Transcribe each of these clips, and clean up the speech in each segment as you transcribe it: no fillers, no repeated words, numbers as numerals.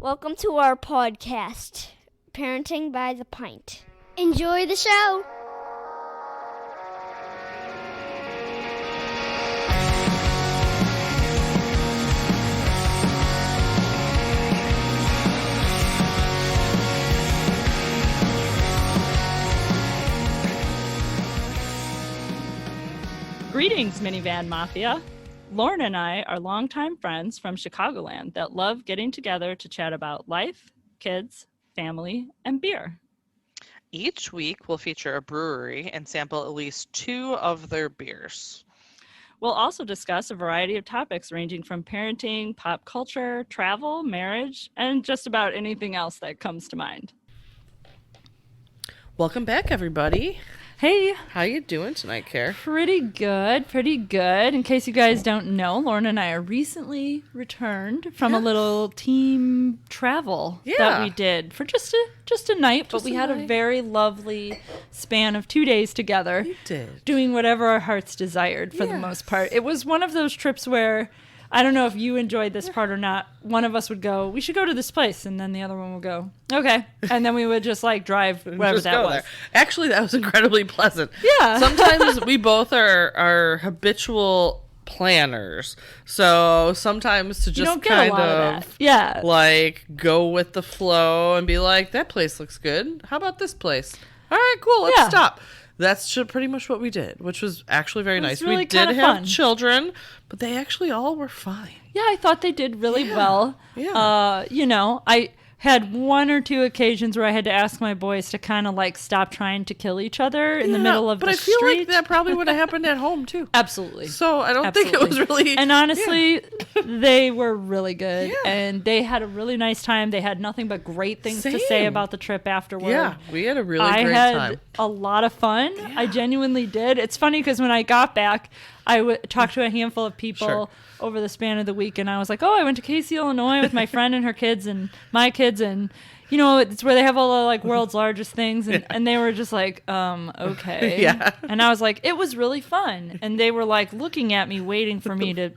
Welcome to our podcast, Parenting by the Pint. Enjoy the show. Greetings, Minivan Mafia. Lauren and I are longtime friends from Chicagoland that love getting together to chat about life, kids, family, and beer. Each week, we'll feature a brewery and sample at least 2 of their beers. We'll also discuss a variety of topics ranging from parenting, pop culture, travel, marriage, and just about anything else that comes to mind. Welcome back, everybody. Hey. How you doing tonight, Care? Pretty good. In case you guys don't know, Lauren and I are recently returned from a little team travel that we did for just a night, but we had a very lovely span of 2 days together. We did. Doing whatever our hearts desired for the most part. It was one of those trips where, I don't know if you enjoyed this part or not, one of us would go, we should go to this place, and then the other one would go, okay. And then we would just drive wherever that was. There. Actually, that was incredibly pleasant. Yeah. Sometimes we both are habitual planners. So sometimes to just kind of go with the flow and be like, that place looks good. How about this place? All right, cool. Let's stop. That's pretty much what we did, which was actually very nice. Really we did have fun. Children, but they actually all were fine. Yeah, I thought they did really well. Yeah. I had 1 or 2 occasions where I had to ask my boys to kind of stop trying to kill each other in the middle of the street. But I feel like that probably would have happened at home too. Absolutely. So I don't think it was really... And honestly, they were really good. Yeah. And they had a really nice time. They had nothing but great things to say about the trip afterward. Yeah, we had a really great time. I had a lot of fun. Yeah. I genuinely did. It's funny because when I got back, I talked to a handful of people over the span of the week, and I was like, I went to Casey, Illinois with my friend and her kids and my kids, and it's where they have all the world's largest things, and they were just like, okay. Yeah. And I was like, it was really fun. And they were looking at me, waiting for me to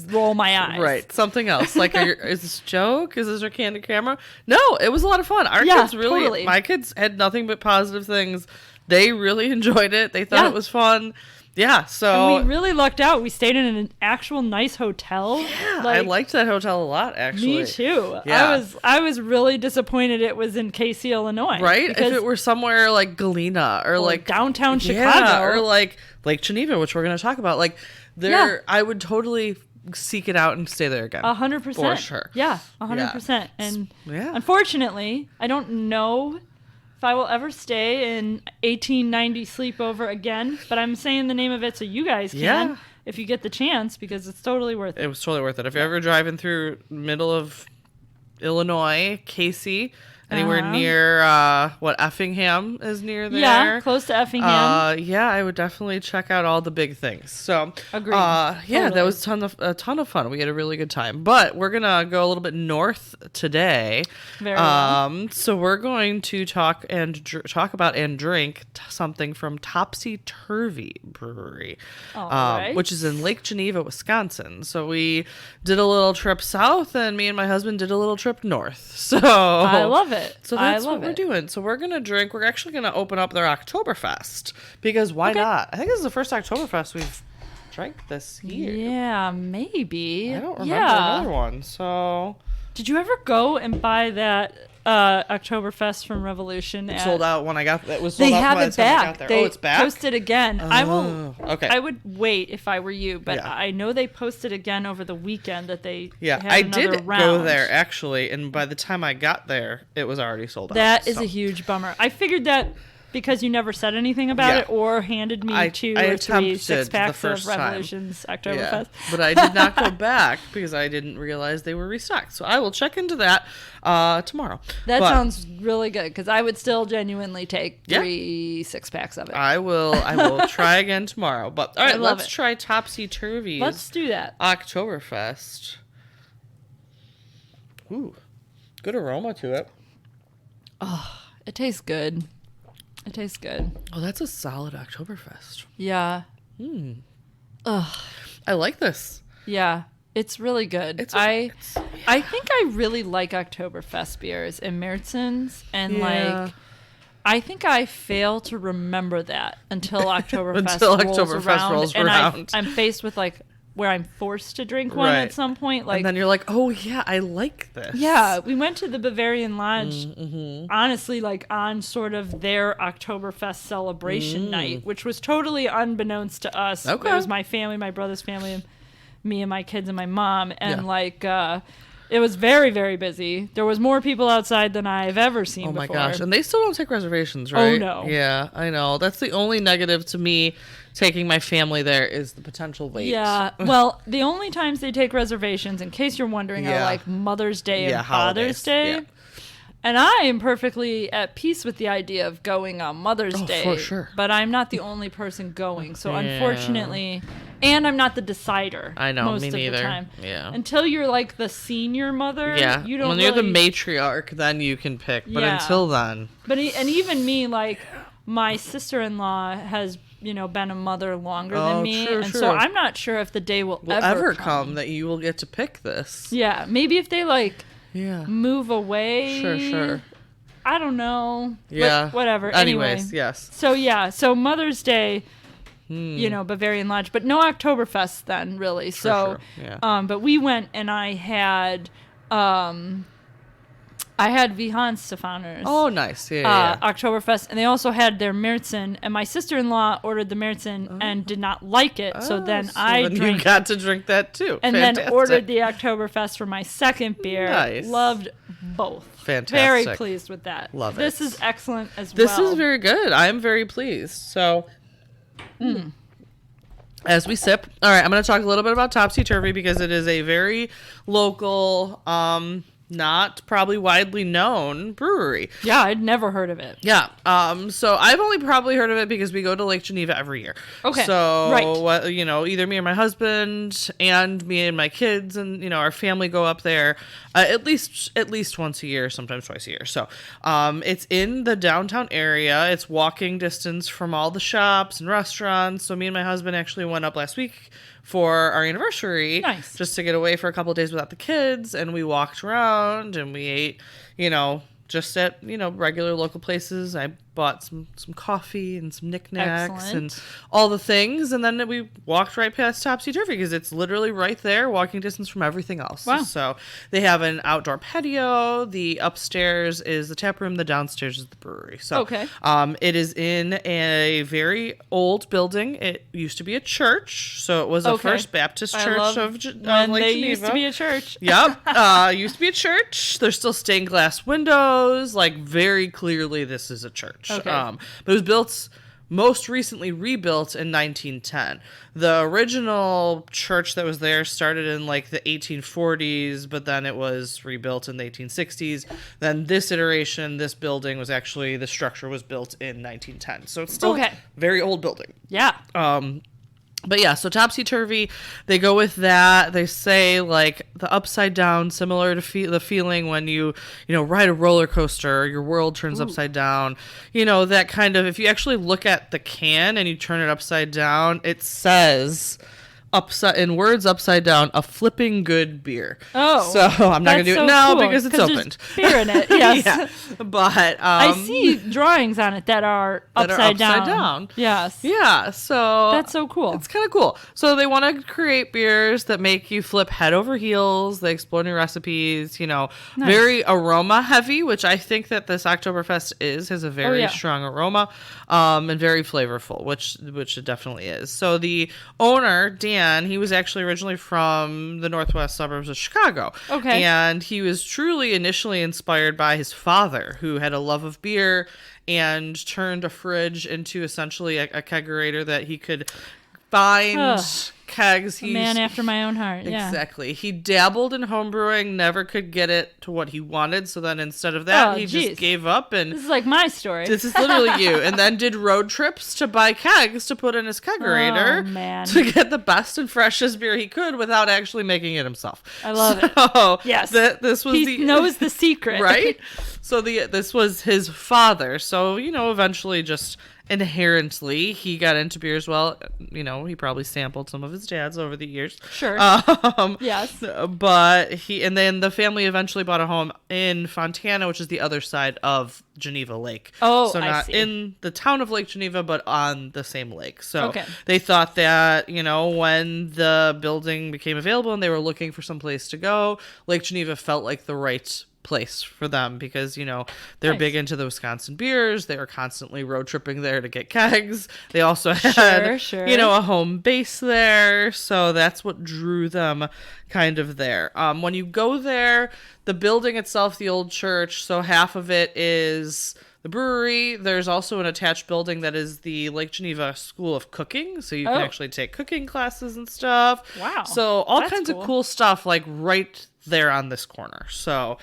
roll my eyes. Right. Something else. Is this a joke? Is this our candid camera? No, it was a lot of fun. Our kids really, totally. My kids had nothing but positive things. They really enjoyed it. They thought it was fun. Yeah, so... And we really lucked out. We stayed in an actual nice hotel. Yeah, I liked that hotel a lot, actually. Me too. Yeah. I was really disappointed it was in Casey, Illinois. Right? If it were somewhere like Galena or downtown Chicago. Or Lake Geneva, which we're going to talk about. I would totally seek it out and stay there again. 100%. For sure. Yeah, 100%. And unfortunately, I don't know if I will ever stay in 1890 sleepover again, but I'm saying the name of it so you guys can if you get the chance, because it's totally worth it. It was totally worth it. If you're ever driving through middle of Illinois, Casey, anywhere near Effingham is near there. Yeah, close to Effingham. I would definitely check out all the big things. So agreed. Totally. That was a ton of fun. We had a really good time. But we're gonna go a little bit north today. Very well. So we're going to talk about and drink something from Topsy Turvy Brewery, which is in Lake Geneva, Wisconsin. So we did a little trip south, and me and my husband did a little trip north. So I love it. So that's what we're doing. So we're going to drink. We're actually going to open up their Oktoberfest, because why not? I think this is the first Oktoberfest we've drank this year. Yeah, maybe. I don't remember another one. So did you ever go and buy that Oktoberfest from Revolution? It sold out when I got that. It was sold out have by it the time I back. got there. They it's back? posted again. Okay. I would wait if I were you, but I know they posted again over the weekend that they had I another did round. go there actually, and by the time I got there, it was already sold out. That is a huge bummer. I figured that because you never said anything about it or handed me 2 or 3 6-packs of Revolution's Oktoberfest. Yeah, but I did not go back because I didn't realize they were restocked. So I will check into that tomorrow. That sounds really good, because I would still genuinely take 3 6-packs of it. I will try again tomorrow. But all right, let's try Topsy Turvy's. Let's do that. Oktoberfest. Ooh, good aroma to it. Oh, it tastes good. It tastes good. Oh, that's a solid Oktoberfest. Yeah. I like this. Yeah. It's really good. I think I really like Oktoberfest beers and Märzen's, and like I think I fail to remember that until Oktoberfest rolls around. I'm faced with like where I'm forced to drink one at some point. Like, and then you're like, oh yeah, I like this. Yeah, we went to the Bavarian Lodge, honestly, like on sort of their Oktoberfest celebration night, which was totally unbeknownst to us. Okay. It was my family, my brother's family, and me and my kids and my mom. And like, it was very, very busy. There was more people outside than I've ever seen before. Oh my gosh. And they still don't take reservations, right? Oh no. Yeah, I know. That's the only negative to me taking my family there is the potential wait. Yeah. Well, the only times they take reservations, in case you're wondering, are like Mother's Day and Father's Day. Yeah. And I am perfectly at peace with the idea of going on Mother's Day. For sure. But I'm not the only person going. So unfortunately, and I'm not the decider. I know, most me of neither. The time. Yeah. Until you're like the senior mother, you don't when you're the matriarch, then you can pick. But until then. But and even me, like my sister-in-law has been a mother longer than me, so I'm not sure if the day will ever come that you will get to pick this. Yeah, maybe if they move away. Sure. I don't know. Yeah. But whatever. Anyways, yes. So Mother's Day, Bavarian Lodge, but no Oktoberfest then, really. Sure. Yeah. But we went and I had Weihnachtsstefaners. Oh, nice. Yeah. Oktoberfest. And they also had their Märzen. And my sister-in-law ordered the Märzen and did not like it. So then you got to drink that too. And then ordered the Oktoberfest for my second beer. Nice. Loved both. Fantastic. Very pleased with that. Love it. This is excellent as well. This is very good. I am very pleased. So, as we sip. All right, I'm going to talk a little bit about Topsy Turvy because it is a very local, not probably widely known brewery. Yeah, I'd never heard of it. Yeah. So I've only probably heard of it because we go to Lake Geneva every year. Okay. So, either me and my husband and me and my kids and, our family go up there at least once a year, sometimes twice a year. So, it's in the downtown area. It's walking distance from all the shops and restaurants. So me and my husband actually went up last week for our anniversary. Nice. Just to get away for a couple of days without the kids, and we walked around and we ate, just at, regular local places. I bought some coffee and some knickknacks and all the things. And then we walked right past Topsy Turvy because it's literally right there, walking distance from everything else. Wow. So they have an outdoor patio. The upstairs is the tap room. The downstairs is the brewery. So it is in a very old building. It used to be a church. So it was the First Baptist Church of Lake Geneva. Used to be a church. Yep. Used to be a church. There's still stained glass windows. Like, very clearly this is a church. Okay. But it was built, most recently rebuilt in 1910. The original church that was there started in like the 1840s, but then it was rebuilt in the 1860s. Then this iteration, this building was actually, the structure was built in 1910. So it's still a very old building. Yeah. But yeah, so Topsy Turvy, they go with that. They say like the upside down, similar to the feeling when you ride a roller coaster, your world turns upside down. That kind of, if you actually look at the can and you turn it upside down, it says upside down, a flipping good beer. Oh, so I'm not gonna do it now because it's opened. Beer in it, yes. Yeah. But I see drawings on it that are upside down. Yes. Yeah. So that's so cool. It's kind of cool. So they want to create beers that make you flip head over heels. They explore new recipes. Very aroma heavy, which I think that this Oktoberfest has a very strong aroma, and very flavorful, which it definitely is. So the owner, Dan, he was actually originally from the northwest suburbs of Chicago. Okay. And he was truly initially inspired by his father, who had a love of beer and turned a fridge into essentially a kegerator that he could find kegs. A man after my own heart. Yeah. Exactly. He dabbled in homebrewing, never could get it to what he wanted. So then instead of that, he just gave up. And this is like my story. This is literally you. And then did road trips to buy kegs to put in his kegerator to get the best and freshest beer he could without actually making it himself. I love it. Yes. He knows the secret. Right? So this was his father. So, eventually just inherently he got into beer as well. You know, he probably sampled some of his dad's over the years. Sure. Yes. But and then the family eventually bought a home in Fontana, which is the other side of Geneva Lake. Oh, so not I see. in the town of Lake Geneva, but on the same lake. So they thought that, you know, when the building became available and they were looking for some place to go, Lake Geneva felt like the right place for them because, you know, they're big into the Wisconsin beers. They were constantly road tripping there to get kegs. They also had, you know, a home base there. So that's what drew them kind of there. When you go there, the building itself, the old church, so half of it is the brewery. There's also an attached building that is the Lake Geneva School of Cooking. So you can actually take cooking classes and stuff. Wow. So all kinds of cool stuff like right there on this corner. So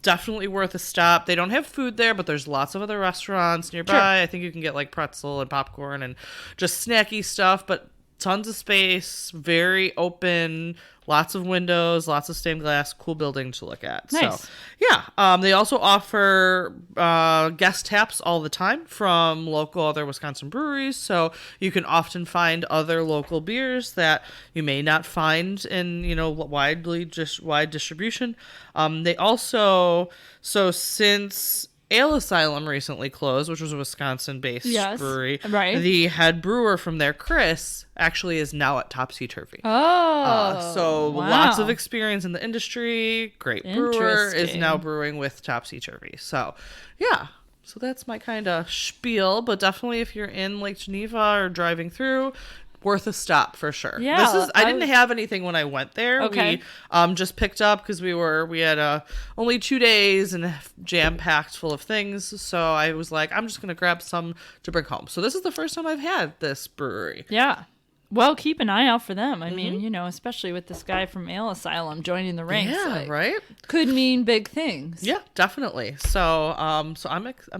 definitely worth a stop. They don't have food there, but there's lots of other restaurants nearby. Sure. I think you can get like pretzel and popcorn and just snacky stuff, but tons of space, very open, lots of windows, lots of stained glass, cool building to look at. Nice. So, yeah. They also offer guest taps all the time from local other Wisconsin breweries. So you can often find other local beers that you may not find in, you know, wide distribution. They also, so since Ale Asylum recently closed, which was a Wisconsin-based brewery. Right. The head brewer from there, Chris, actually is now at Topsy Turvy. Oh, lots of experience in the industry. Great brewer, is now brewing with Topsy Turvy. So, yeah. So that's my kind of spiel. But definitely if you're in Lake Geneva or driving through, worth a stop for sure. Yeah, I didn't have anything when I went there. Okay. We just picked up because we had only 2 days and jam packed full of things. So I was like, I'm just gonna grab some to bring home. So this is the first time I've had this brewery. Yeah. Well, keep an eye out for them. I mean, you know, especially with this guy from Ale Asylum joining the ranks. Yeah, right? Could mean big things. Yeah, definitely. So I'm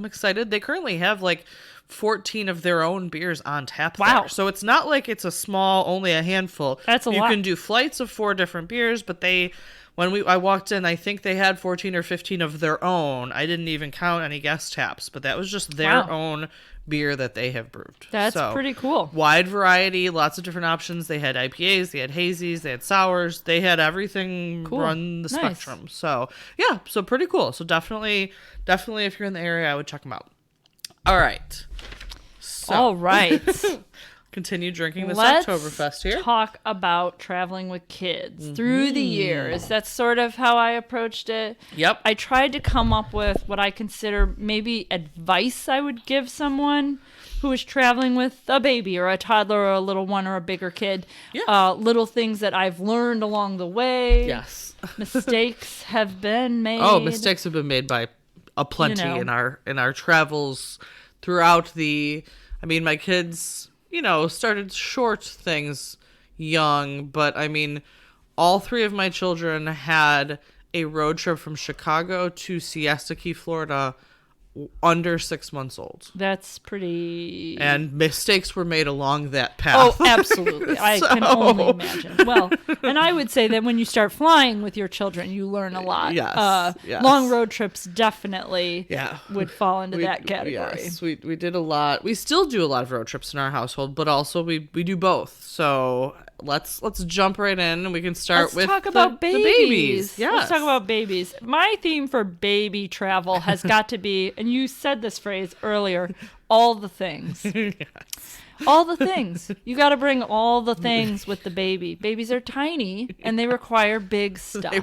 excited. They currently have like 14 of their own beers on tap there. So it's not like it's a small, only a handful. That's a lot. You can do flights of 4 different beers, but I walked in, I think they had 14 or 15 of their own. I didn't even count any guest taps, but that was just their own beer that they have brewed. That's pretty cool. Wide variety, lots of different options. They had IPAs, they had hazies, they had sours, they had everything run the spectrum. So yeah, so pretty cool. So definitely if you're in the area, I would check them out. All right. Continue drinking this Oktoberfest here. Let's talk about traveling with kids through the years. That's sort of how I approached it. Yep. I tried to come up with what I consider maybe advice I would give someone who is traveling with a baby or a toddler or a little one or a bigger kid. Yeah. Little things that I've learned along the way. Yes. Mistakes have been made. Oh, mistakes have been made by aplenty in our travels throughout my kids, started short things young, but all 3 of my children had a road trip from Chicago to Siesta Key, Florida, under 6 months old. That's pretty... And mistakes were made along that path. Oh, absolutely. I can only imagine. Well, and I would say that when you start flying with your children, you learn a lot. Yes. Long road trips definitely would fall into that category. Yes, we did a lot. We still do a lot of road trips in our household, but also we do both. So let's jump right in and we can start with talk about the babies. Yes. Let's talk about babies. My theme for baby travel has got to be, and you said this phrase earlier, all the things. Yes. All the things. You got to bring all the things with the baby. Babies are tiny and they require big stuff.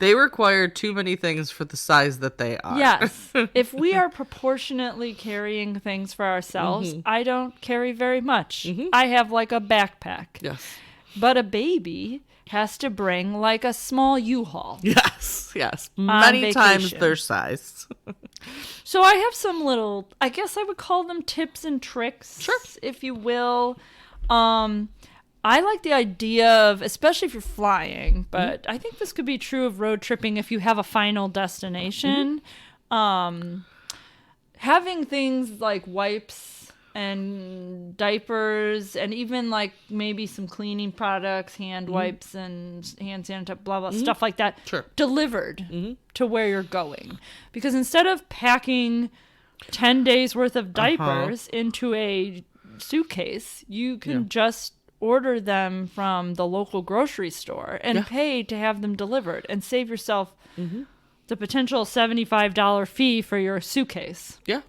They require too many things for the size that they are. Yes. If we are proportionately carrying things for ourselves, I don't carry very much. I have like a backpack. Yes. But a baby has to bring like a small U-Haul. Yes. Many times their size. So I have some little, I guess I would call them tips and tricks, if you will. I like the idea of, especially if you're flying, but I think this could be true of road tripping if you have a final destination. Having things like wipes and diapers and even like maybe some cleaning products, hand wipes and hand sanitizer, blah, blah, stuff like that, delivered to where you're going. Because instead of packing 10 days worth of diapers into a suitcase, you can just order them from the local grocery store and pay to have them delivered and save yourself the potential $75 fee for your suitcase. Yeah.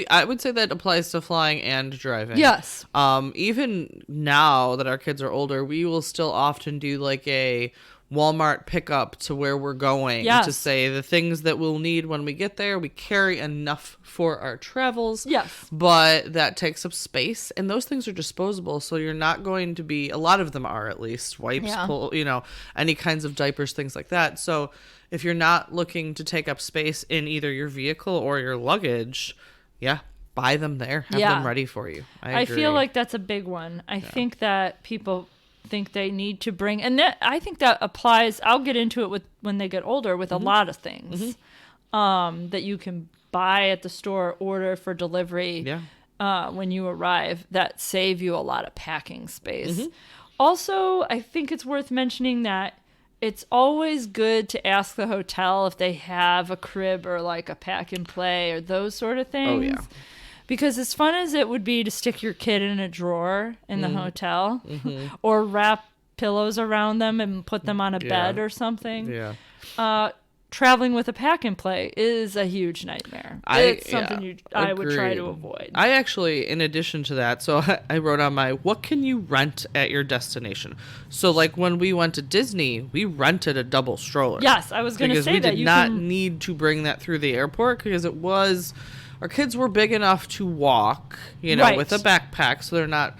I would say that applies to flying and driving. Yes. Even now that our kids are older, we will still often do like a Walmart pickup to where we're going to say the things that we'll need when we get there. We carry enough for our travels. Yes. But that takes up space, and those things are disposable, so you're not going to be, a lot of them are at least, wipes, any kinds of diapers, things like that. So if you're not looking to take up space in either your vehicle or your luggage, buy them there. Have them ready for you. I agree. feel like that's a big one. I think that people think they need to bring, and that I think that applies, I'll get into it with when they get older, with a lot of things that you can buy at the store, order for delivery when you arrive, that save you a lot of packing space. Also, I think it's worth mentioning that it's always good to ask the hotel if they have a crib or like a pack and play or those sort of things. Because as fun as it would be to stick your kid in a drawer in the hotel or wrap pillows around them and put them on a bed or something, traveling with a pack and play is a huge nightmare. It's something I would try to avoid. I actually, in addition to that, so I wrote on my, what can you rent at your destination? So like when we went to Disney, we rented a double stroller. Yes, I was going to say that. Because we did not need to bring that through the airport because it was... Our kids were big enough to walk, with a backpack, so they're not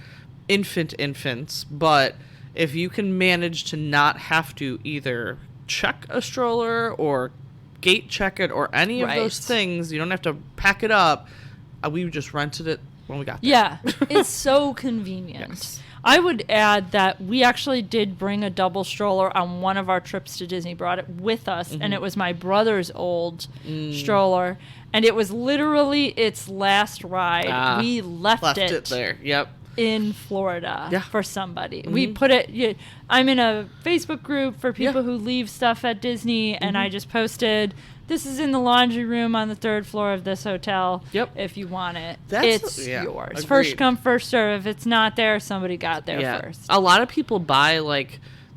infants. But if you can manage to not have to either check a stroller or gate check it or any of those things, you don't have to pack it up. We just rented it when we got there. Yeah, it's so convenient. Yes. I would add that we actually did bring a double stroller on one of our trips to Disney, brought it with us, and it was my brother's old stroller, and it was literally its last ride. We left it there. In Florida for somebody. We put it, I'm in a Facebook group for people who leave stuff at Disney, and I just posted, this is in the laundry room on the 3rd floor of this hotel. If you want it, it's yours. Agreed. First come, first serve. If it's not there, somebody got there first. A lot of people buy,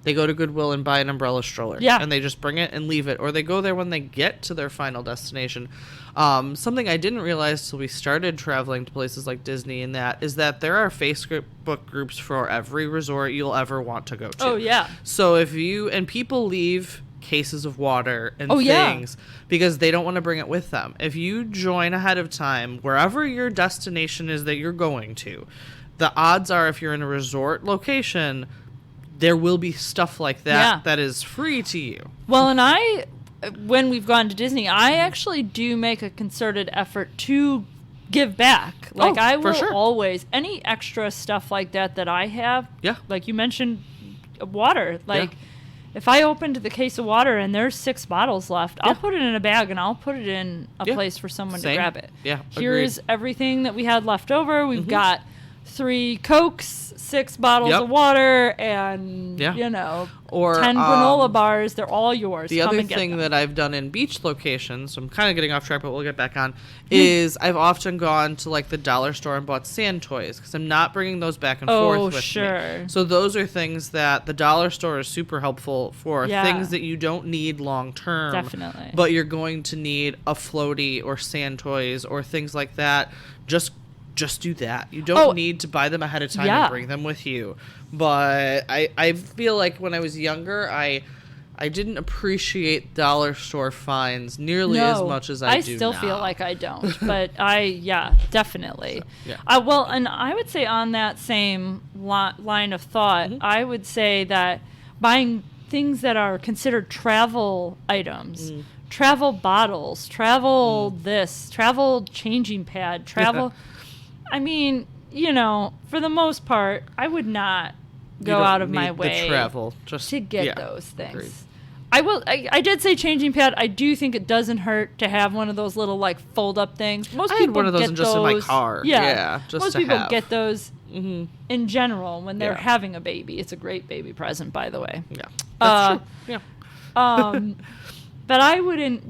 they go to Goodwill and buy an umbrella stroller. And they just bring it and leave it. Or they go there when they get to their final destination. Something I didn't realize till we started traveling to places like Disney is that there are Facebook groups for every resort you'll ever want to go to. Oh, yeah. So if people leave cases of water and things because they don't want to bring it with them. If you join ahead of time, wherever your destination is that you're going to, the odds are if you're in a resort location, there will be stuff like that that is free to you. Well, and when we've gone to Disney, I actually do make a concerted effort to give back. I will always, any extra stuff like that I have, like you mentioned, water, if I opened the case of water and there's 6 bottles left, I'll put it in a bag and I'll put it in a place for someone to grab it. Here's everything that we had left over. We've got 3 Cokes, 6 bottles of water, and, 10 granola bars. They're all yours. The other thing that I've done in beach locations, I'm kind of getting off track, but we'll get back on, is I've often gone to the dollar store and bought sand toys because I'm not bringing those back and forth with me. So those are things that the dollar store is super helpful for, things that you don't need long term. Definitely. But you're going to need a floaty or sand toys or things like that. Just do that. You don't need to buy them ahead of time and bring them with you. But I feel like when I was younger, I didn't appreciate dollar store finds nearly as much as I do now. I still feel like I don't. But definitely. So, and I would say on that same line of thought, I would say that buying things that are considered travel items, travel bottles, travel travel changing pad, travel... I mean, for the most part, I would not go out of my way to get those things. Agreed. I did say changing pad. I do think it doesn't hurt to have one of those little fold up things. Most people had one of those just in my car. Most people get those in general when they're having a baby. It's a great baby present, by the way. Yeah, that's true. Yeah. But I wouldn't,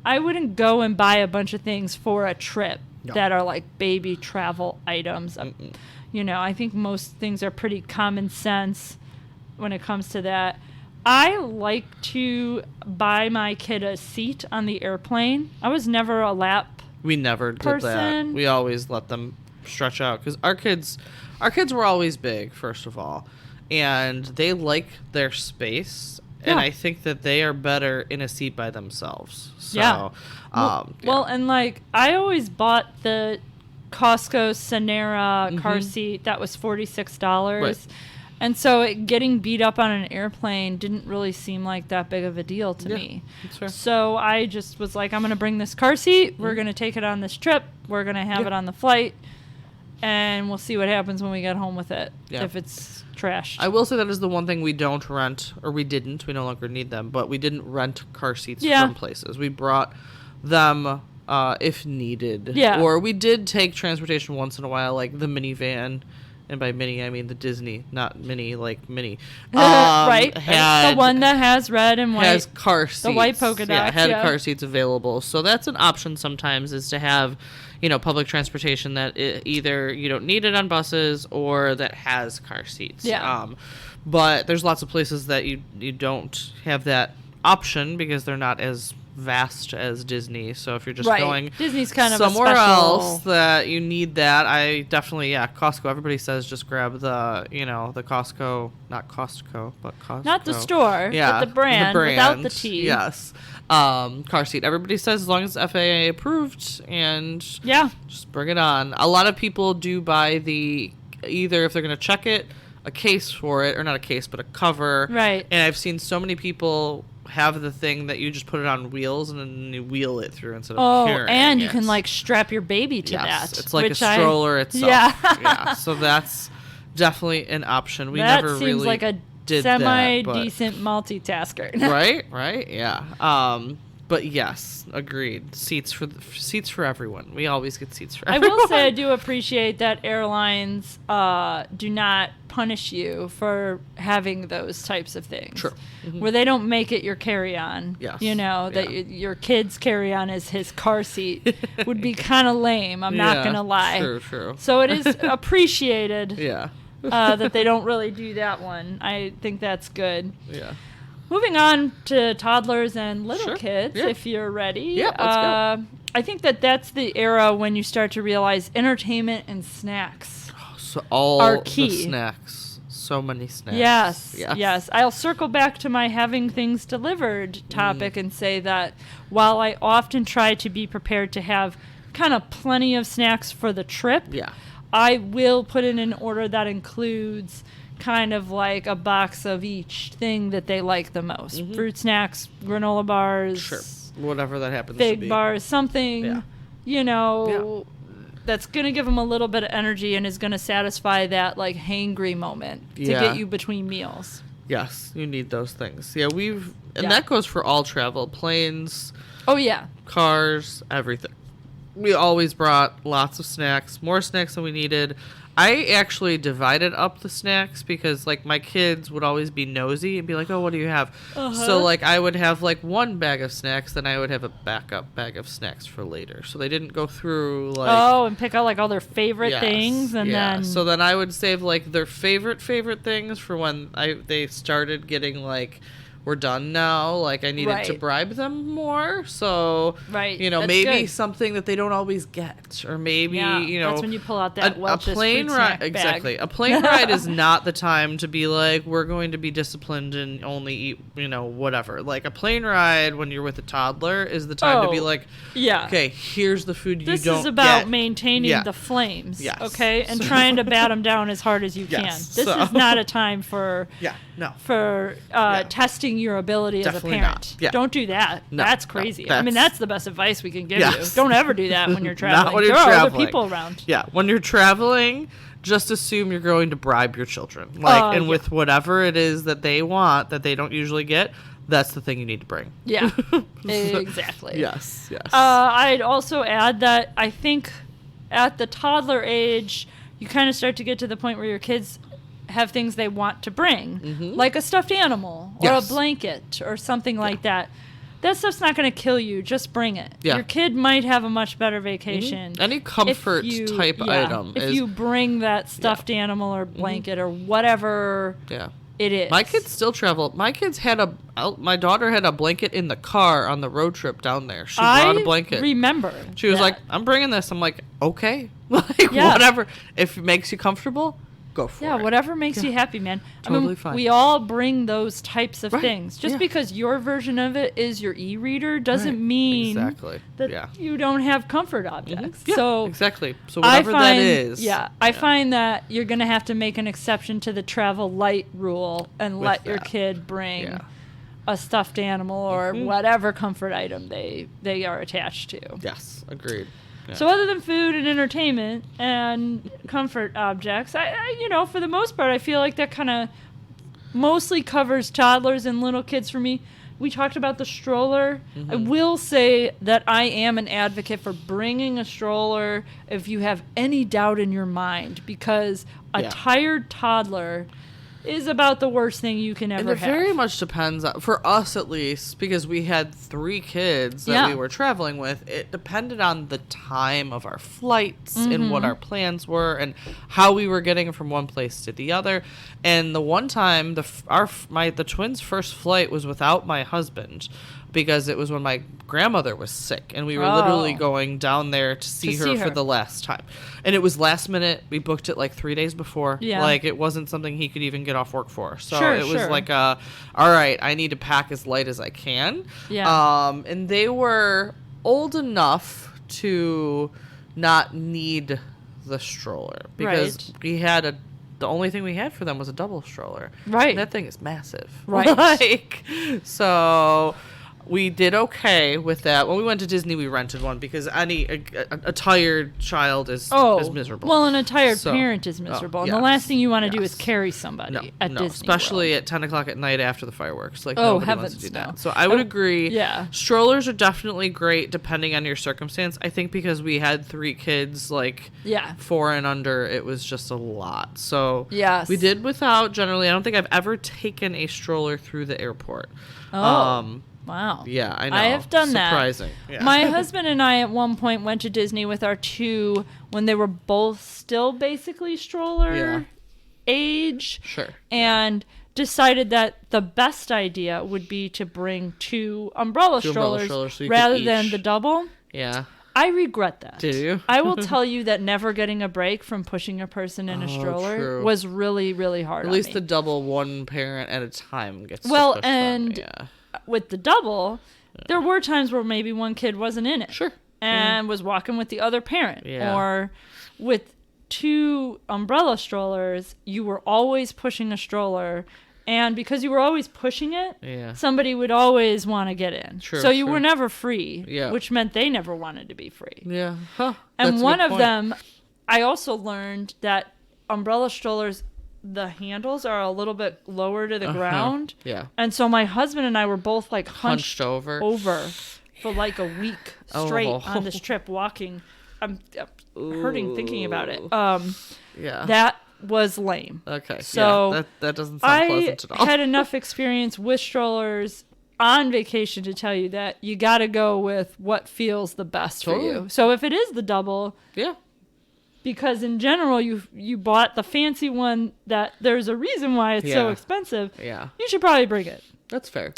I wouldn't go and buy a bunch of things for a trip that are like baby travel items. I think most things are pretty common sense when it comes to that. I like to buy my kid a seat on the airplane. I was never a lap We never did that. We always let them stretch out because our kids were always big, first of all, and they like their space. And I think that they are better in a seat by themselves. So, well, and like I always bought the Costco Sonera car seat that was $46. Right. And so getting beat up on an airplane didn't really seem like that big of a deal to me. That's fair. So I just was like, I'm going to bring this car seat. We're going to take it on this trip. We're going to have it on the flight. And we'll see what happens when we get home with it. Yeah. If it's trashed. I will say that is the one thing we don't rent, or we didn't. We no longer need them, but we didn't rent car seats from places. We brought them if needed. Yeah. Or we did take transportation once in a while, like the minivan. And by mini, I mean the Disney, not mini, like mini. Right. The one that has red and white. Has car seats. The white polka dots. Yeah, had car seats available. So that's an option sometimes, is to have, public transportation that either you don't need it on buses or that has car seats. Yeah. But there's lots of places that you don't have that option because they're not as vast as Disney. So if you're just going Disney's kind of somewhere a special... else that you need that, I definitely Costco. Everybody says just grab the the Costco, not Costco, but Costco. Not the store, but the brand without the T. Yes. Car seat. Everybody says as long as it's FAA approved, and just bring it on. A lot of people do buy either if they're going to check it, a case for it, or not a case, but a cover. Right. And I've seen so many people have the thing that you just put it on wheels and then you wheel it through instead of carrying and you it. can like strap your baby to that. It's like a stroller itself. Yeah. So that's definitely an option. We never really seems like a semi-decent multitasker. Right. Yeah. But yes, agreed. Seats for everyone. We always get seats for everyone. I will say I do appreciate that airlines do not punish you for having those types of things. True. Mm-hmm. Where they don't make it your carry-on. Yes. That your kid's carry-on is his car seat would be kind of lame. I'm not going to lie. True. So it is appreciated Yeah. that they don't really do that one. I think that's good. Yeah. Moving on to toddlers and little kids, if you're ready. Yeah, let's go. I think that's the era when you start to realize entertainment and snacks are key. The snacks. So many snacks. Yes. I'll circle back to my having things delivered topic and say that while I often try to be prepared to have kind of plenty of snacks for the trip, I will put in an order that includes kind of like a box of each thing that they like the most. Fruit snacks, granola bars. Sure. Whatever that happens to be. Fig bars, something, that's going to give them a little bit of energy and is going to satisfy that like hangry moment to get you between meals. Yes, you need those things. Yeah, that goes for all travel. Planes. Oh, yeah. Cars, everything. We always brought lots of snacks, more snacks than we needed. I actually divided up the snacks because, like, my kids would always be nosy and be like, oh, what do you have? So, like, I would have, like, one bag of snacks, then I would have a backup bag of snacks for later. So they didn't go through, like... Oh, and pick out, like, all their favorite things, and then... So then I would save, like, their favorite things for when they started getting, like... We're done now. Like, I needed to bribe them more. So, maybe good. Something that they don't always get. Or maybe, that's when you pull out that Welch's a plane ride. Exactly. A plane ride is not the time to be like, we're going to be disciplined and only eat, whatever. Like, a plane ride when you're with a toddler is the time to be like, okay, here's the food you don't get. This is about maintaining the flames, okay? And trying to bat them down as hard as you can. This is not a time for testing your ability Definitely as a parent. Don't do that. No, that's crazy. No, that's the best advice we can give you. Don't ever do that when you're traveling. Not when you're traveling. There are other people around. Yeah, when you're traveling, just assume you're going to bribe your children. With whatever it is that they want that they don't usually get, that's the thing you need to bring. Yeah, exactly. Yes. I'd also add that I think at the toddler age, you kind of start to get to the point where your kids have things they want to bring, like a stuffed animal or a blanket or something like that that stuff's not going to kill you. Just bring it. Yeah. Your kid might have a much better vacation. Any comfort type item. If you bring that stuffed animal or blanket or whatever it is. My kids still travel. My daughter had a blanket in the car on the road trip down there. She brought a blanket. Remember. She was like, I'm bringing this. I'm like, okay. Whatever. If it makes you comfortable, go for it. Yeah, whatever makes you happy, man. Totally fine. We all bring those types of things. Just because your version of it is your e-reader doesn't mean that you don't have comfort objects. Yeah, so exactly. So whatever that is. I find that you're going to have to make an exception to the travel light rule and let your kid bring a stuffed animal or whatever comfort item they are attached to. Yes, agreed. Yeah. So other than food and entertainment and comfort objects, I for the most part, I feel like that kind of mostly covers toddlers and little kids for me. We talked about the stroller. I will say that I am an advocate for bringing a stroller if you have any doubt in your mind, because a tired toddler is about the worst thing you can ever have. And it very much depends, for us at least, because we had 3 kids that we were traveling with. It depended on the time of our flights and what our plans were and how we were getting from one place to the other. And the one time, the twins' first flight was without my husband, because it was when my grandmother was sick, and we were literally going down there to see her for the last time. And it was last minute. We booked it like 3 days before. Yeah. Like, it wasn't something he could even get off work for. So it was like, all right, I need to pack as light as I can. Yeah. And they were old enough to not need the stroller, because we had the only thing we had for them was a double stroller. Right. And that thing is massive. Right. So we did okay with that. When we went to Disney, we rented one, because a tired child is miserable. Well, and a tired parent is miserable. And the last thing you want to do is carry somebody at Disney especially World. At 10 o'clock at night after the fireworks. Like, nobody wants to do that. So I would agree. Yeah. Strollers are definitely great depending on your circumstance. I think because we had 3 kids, 4 and under, it was just a lot. So we did without, generally. I don't think I've ever taken a stroller through the airport. Wow. Yeah, I know. I have done Surprising. that. Yeah. My husband and I at one point went to Disney with our 2 when they were both still basically stroller age. Sure. And decided that the best idea would be to bring 2 umbrella strollers so rather than the double. Yeah. I regret that. Do you? I will tell you that never getting a break from pushing a person in a stroller was really, really hard. At least the double, one parent at a time gets to push and them. With the double, there were times where maybe one kid wasn't in it. Sure. And was walking with the other parent. Yeah. Or with 2 umbrella strollers, you were always pushing a stroller. And because you were always pushing it, somebody would always want to get in. So you were never free, which meant they never wanted to be free. Yeah. Huh. And one of them, I also learned that umbrella strollers, the handles are a little bit lower to the ground. Yeah. And so my husband and I were both like hunched over for like a week straight on this trip walking. I'm hurting thinking about it. That was lame. Okay. So that doesn't sound pleasant at all. I had enough experience with strollers on vacation to tell you that you got to go with what feels the best for you. So if it is the double, because in general you bought the fancy one that there's a reason why it's so expensive. Yeah. You should probably bring it. That's fair.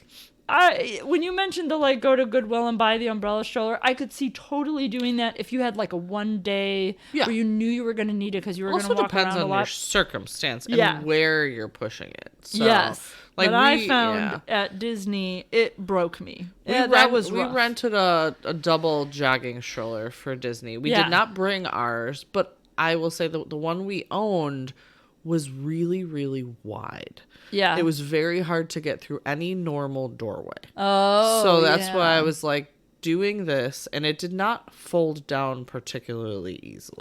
When you mentioned the go to Goodwill and buy the umbrella stroller, I could see totally doing that if you had a one day where you knew you were going to need it because you were going to walk around a lot. Also depends on your circumstance and where you're pushing it. So, yes. But I found at Disney, it broke me. That was rough. We rented a double jogging stroller for Disney. We did not bring ours, but I will say the one we owned was really, really wide. Yeah. It was very hard to get through any normal doorway. Oh, so that's why I was doing this, and it did not fold down particularly easily.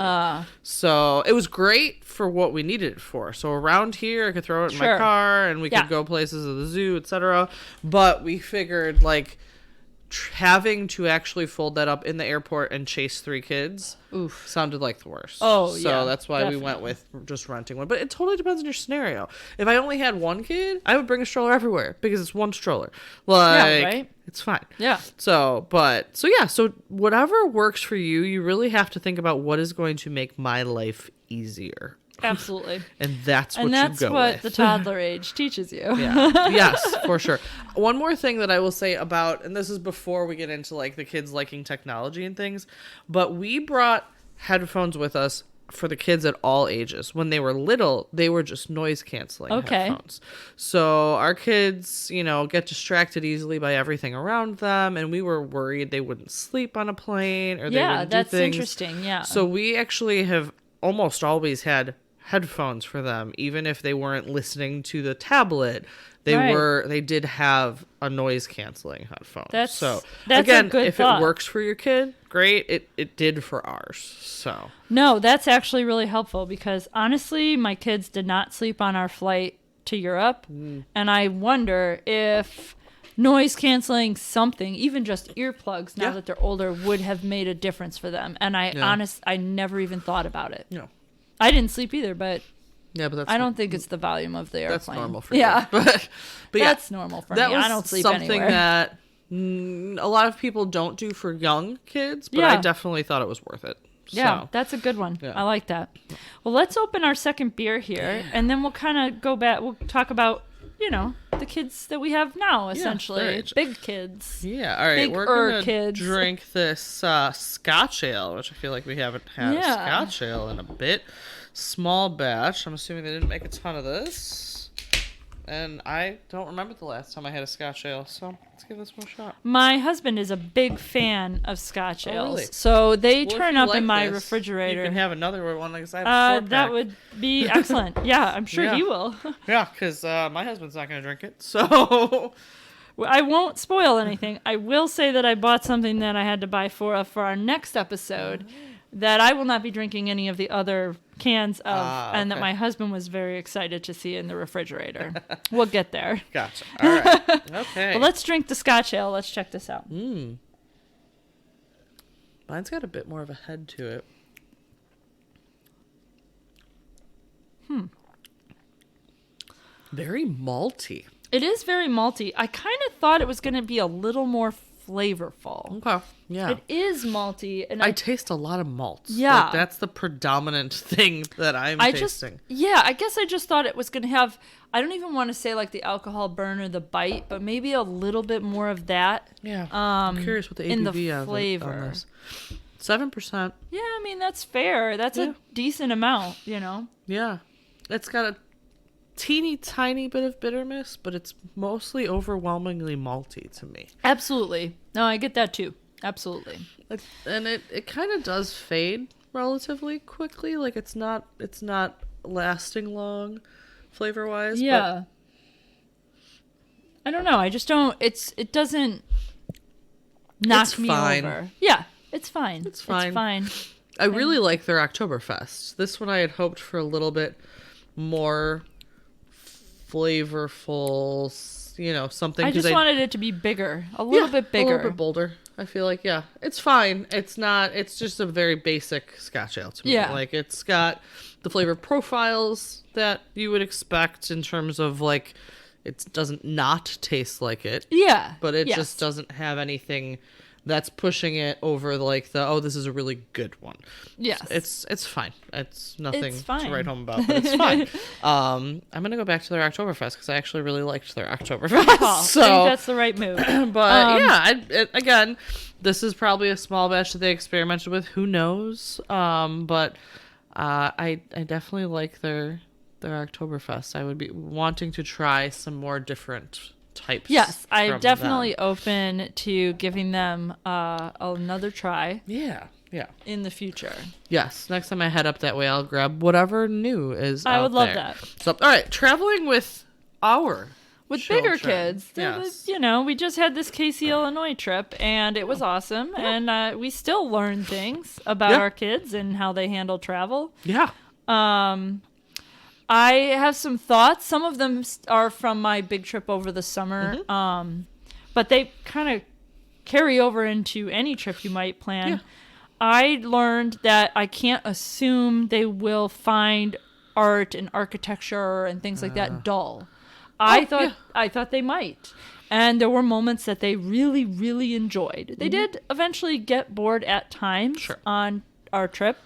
So it was great for what we needed it for. So around here, I could throw it in my car, and we could go places at the zoo, etc. But we figured, having to actually fold that up in the airport and chase 3 kids sounded like the worst. So that's why we went with just renting one. But it totally depends on your scenario. If I only had 1 kid, I would bring a stroller everywhere because it's 1 stroller. Like, it's fine. Yeah. So whatever works for you, you really have to think about what is going to make my life easier. Absolutely. And that's what the toddler age teaches you. Yeah. Yes, for sure. One more thing that I will say about, and this is before we get into like the kids liking technology and things, but we brought headphones with us for the kids at all ages. When they were little, they were just noise canceling headphones. So our kids, get distracted easily by everything around them, and we were worried they wouldn't sleep on a plane or they wouldn't do things. Yeah, that's interesting. Yeah. So we actually have almost always had headphones for them, even if they weren't listening to the tablet. They did have a noise canceling headphone. That's again, if it works for your kid, great. It did for ours. So no, that's actually really helpful because honestly, my kids did not sleep on our flight to Europe, and I wonder if noise canceling something, even just earplugs, now that they're older, would have made a difference for them. And I never even thought about it. No. I didn't sleep either, but I don't think it's the volume of the airplane. That's normal for you. But that's normal for me. I don't sleep anywhere. That a lot of people don't do for young kids, but I definitely thought it was worth it. Yeah, that's a good one. Yeah. I like that. Well, let's open our second beer here, and then we'll kind of go back. We'll talk about, the kids that we have now, essentially. Big kids. Yeah, all right. We're going to drink this Scotch ale, which I feel like we haven't had a Scotch ale in a bit. Small batch. I'm assuming they didn't make a ton of this. And I don't remember the last time I had a Scotch ale, so let's give this one a shot. My husband is a big fan of Scotch ales, really? So they turn up in my refrigerator. You can have another one because I have a 4-pack. That would be excellent. Yeah, I'm sure he will. Yeah, because my husband's not going to drink it, so... I won't spoil anything. I will say that I bought something that I had to buy for our next episode that I will not be drinking any of the other cans of, and that my husband was very excited to see in the refrigerator. We'll get there. Gotcha. All right. Okay. Well, let's drink the Scotch ale. Let's check this out. Mine's got a bit more of a head to it. Very malty. It is very malty. I kind of thought it was going to be a little more flavorful. Okay. Yeah. It is malty. And I taste a lot of malts. Yeah. Like, that's the predominant thing that I'm tasting. I guess I just thought it was going to have, I don't even want to say like the alcohol burn or the bite, but maybe a little bit more of that. Yeah. I'm curious what the ABV in the flavor. On this. 7%. Yeah, I mean, that's fair. That's a decent amount, Yeah. It's got a teeny tiny bit of bitterness, but it's mostly overwhelmingly malty to me. Absolutely. No, I get that too. Absolutely. And it kind of does fade relatively quickly. Like it's not lasting long flavor wise. Yeah. But I don't know. I just don't. It doesn't knock me over. Yeah. It's fine. It's fine. I really like their Oktoberfest. This one I had hoped for a little bit more flavorful, something. I just wanted it to be bigger, a little bit bigger, a little bit bolder. I feel like, it's fine. It's just a very basic Scotch ale to me. Yeah. Like it's got the flavor profiles that you would expect in terms of like, it doesn't not taste like it. Yeah. But it just doesn't have anything that's pushing it over like this is a really good one. Yes. It's fine. It's nothing to write home about, but it's fine. I'm going to go back to their Oktoberfest because I actually really liked their Oktoberfest. I think that's the right move. But again, this is probably a small batch that they experimented with. Who knows? But I definitely like their Oktoberfest. I would be wanting to try some more different types. Yes, I'm definitely open to giving them another try. Yeah. In the future. Yes, next time I head up that way, I'll grab whatever new is I out would love there. that. So, all right, traveling with bigger kids. Yes. We just had this Casey, Illinois trip, and it was awesome. Yeah. And we still learn things about our kids and how they handle travel. Yeah. I have some thoughts. Some of them are from my big trip over the summer, but they kind of carry over into any trip you might plan. I learned that I can't assume they will find art and architecture and things like that dull. I thought they might. And there were moments that they really, really enjoyed. They did eventually get bored at times on our trip.